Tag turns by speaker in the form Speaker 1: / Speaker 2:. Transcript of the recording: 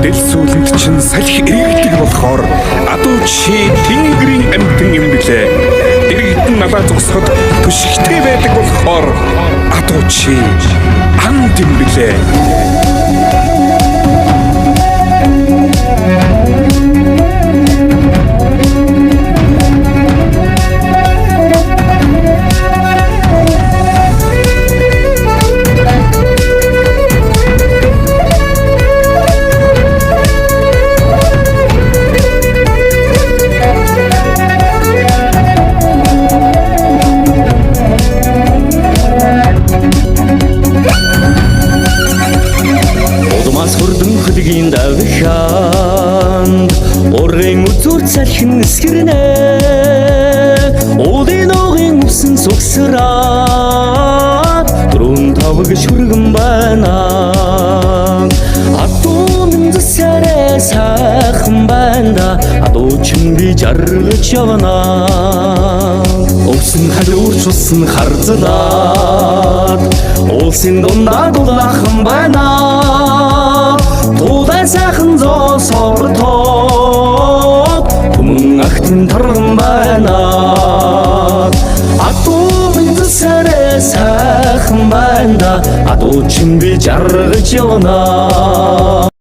Speaker 1: Дэл сүлэнд чинь салхи эргэдэг болохоор адуу чи тэнгэрийн амьтан юм билээ. Иргэдэн надаа зогсоход төшигтэй байдаг болохоор адуу чи анд юм билээ.
Speaker 2: Хөдгийн давханд ургийн үзүр салхин эсгэрнэ уулын огийн үсэн сугсраад дөрөв тавг шүргэн байна адуу минзсарэ сайхан байна адуу чин би жаргаж явна өвсөн халуурч усан харзлаад уулсын дундаа дулаахан байна Тулай сайхан зоо сортоод Түмэн ахтын тарган байна Адуу минзсарэ сайхан байна Адуу чин би жаргаж явна